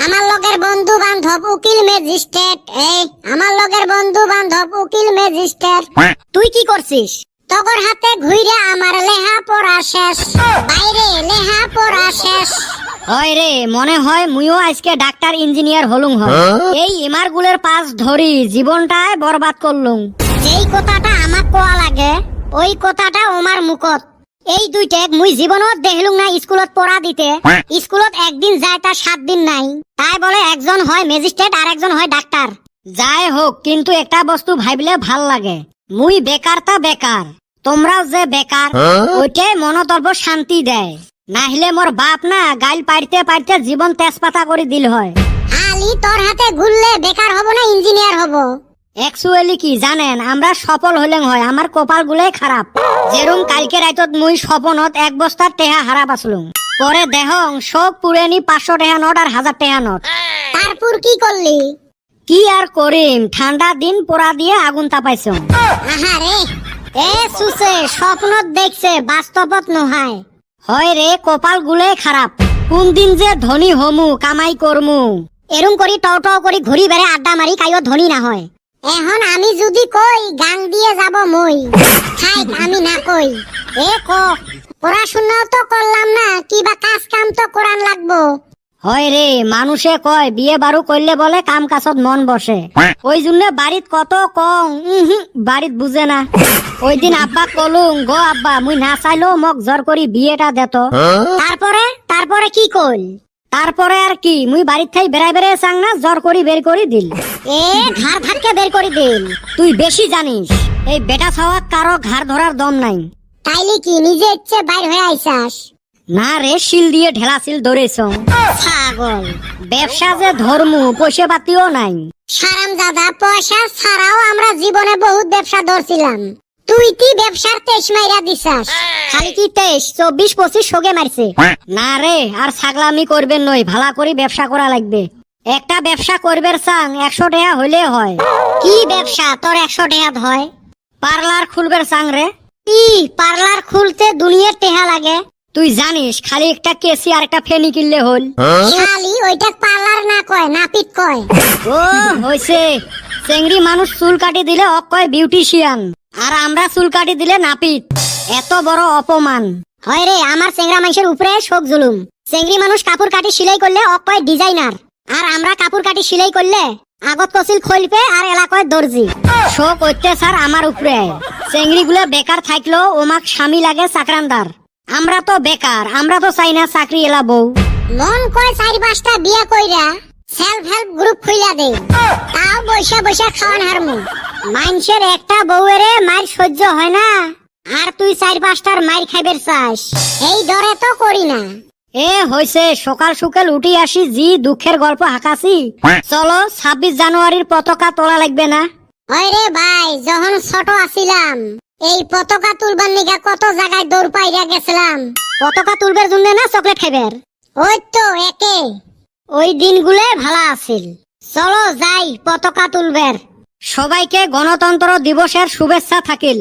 আমার লগের বন্ধু বান্ধব উকিল ম্যাজিস্ট্রেট। এই আমার লগের বন্ধু বান্ধব উকিল ম্যাজিস্ট্রেট। তুই কি করছিস? তগর হাতে ঘুইরা আমার লেহা পড়া শেষ, বাইরে লেহা পড়া শেষ। হয় রে, মনে হয় মুইও আজকে ডাক্তার ইঞ্জিনিয়ার হলুম হয়। এই ইমারগুলের পাশ ধরি জীবনটাই বরবাদ করলুম। যেই কথাটা আমাক কোয়া লাগে ওই কথাটা ওমার মুখত। এই দুইটাক মুই জীবনত দেখলুম না স্কুলত পড়া দিতে। স্কুলত একদিন যায় তার 7 দিন নাই। তাই বলে একজন হয় ম্যাজিস্ট্রেট আর একজন হয় ডাক্তার। যাই হোক, কিন্তু একটা বস্তু ভাবলে ভাল লাগে, মুই বেকার তা বেকার, তোমরাও যে বেকার, ওইটাই মনতর্ব শান্তি দেয়। নাহলে মোর বাপ না গাইল পাইতে পাইতে জীবন তেজপাতা করে দিল হয়। আলি তোর হাতে ঘুরলে বেকার হব না ইঞ্জিনিয়ার হব? একচুয়ালি কি জানেন, আমরা সফল হলেন হয়, আমার কপাল গুলাই খারাপ। যেরম কালকে রাইতত মুই স্বপনত 1 বস্তার টেহা হারাপ আসলুম। পরে দেহং সব পুরেনি 500 টাকা নোট আর 1000 টাকা নোট। তারপর কি করলি? কি আর করিম, ঠান্ডা দিন পোড়া দিয়ে আগুন তাপাইছ। আহারে, এ সুসে স্বপ্নত দেখছে বাস্তবত নহায়। হয় রে, কপাল গুলাই খারাপ। কোন দিন যে ধনী হমু, কামাই করমু। এরম করি টও টও করি ঘুরি বেড়ে আড্ডা মারি কাইও ধনী না হয়। এখন আমি যদি কই গান দিয়ে যাব মই, খাই আমি না কই। এ ক, পড়াশোনাও তো করলাম না, কিবা কাজ কাম তো করান লাগবো। হয় রে, মানুষে কয় বিয়ে বারু করলে বলে কাম কাজত মন বসে। ওই জন্য বাড়িত কত কং, বাড়িত বুঝে না। ওই দিন আব্বা কলুং, গো আব্বা মুই না চাইলেও মোক জোর করি বিয়েটা দেত। তারপরে তারপরে কি কইল? তারপরে আর কি, মুই বাড়ির থাই বেড়াই বেড়াই চাং না, জোর করি বের করে দিল। এ ঘাড় ধাক্কে বের করে দিল। তুই বেশি জানিস, এই বেটা ছাওয়াত কারো ঘাড় ধরার দম নাই। তাইলে কি নিজে ইচ্ছে বাইর হয়ে আইসাস? না রে, শিল দিয়ে ঢেলা শিল ধরেছ। পাগল, ব্যবসা যে ধর্মু, পয়সা পাতিও নাই। সারাম দাদা, পয়সা ছাড়াও আমরা জীবনে বহুত ব্যবসা ধরছিলাম। তুই কি ব্যবসার 23 মাইরা দিছাস? খালি কি 23, 24, 25 সোগে মারছে। না রে, আর ছাগলামি করবেন নই, ভালা করে ব্যবসা করা লাগবে। একটা ব্যবসা করবে চাং 100 টাকা হইলে হয়। কি ব্যবসা তোর 100 টাকা হয়? পার্লার খুলবে চাং রে। কি পার্লার খুলতে দুনিয়ার টেহা লাগে? তুই জানিস, খালি একটা কেসি আর একটা ফেনি কিনলে হল। শালি ওইটা পার্লার না কয়, নাপিত কয়। ও হইছে, চেংড়ি মানুষ চুল কাটি দিলে অক কয় বিউটিশিয়ান, আর আমরা চুল কাটি দিলে নাপিত। এত বড় অপমান। হয় রে, আমার চেংড়া মানুষের উপরে শোক জুলুম। চেংড়ি মানুষ কাপড় কাটি সেলাই করলে অক কয় ডিজাইনার, আর আমরা কাপড় কাটি সেলাই করলে আগত কছিল খলপে আর এলাকায় দর্জি। শোক অত্যাচার আমার উপরে। চেংড়ি গুলো বেকার থাকলেও ওমাক স্বামী লাগে চাকরান্দার। আমরা তো বেকার, আমরা তো চাই না চাকরি এলা বউ। মন কয় 4-5টা বিয়া কইরা সেলফ হেল্প গ্রুপ খুইলা দে, তাও বৈশা বৈশা খাওয়ান হারমু। মানুষের একটা বউয়েরে মার সহ্য হয় না, আর তুই 4-5টার মার খাইবের চাস, এই ডরে তো করি না। এ হইছে, সকাল সকাল উঠি আসি জি দুঃখের গল্প হাঁকাছি। চলো 26 জানুয়ারির পতাকা তোলা লাগবে না? হয় রে ভাই, যখন ছোট আছিলাম এই পতাকা তুলবার নিগা কত জায়গায় দৌড় পাইরা গেছিলাম। পতাকা তুলবার জন্য না চকলেট খাইবার? ওই তো একে। ওই দিনগুলো ভালো আছিল। চলো যাই পতাকা তুলবার। সবাইকে গণতন্ত্র দিবসের শুভেচ্ছা থাকিল।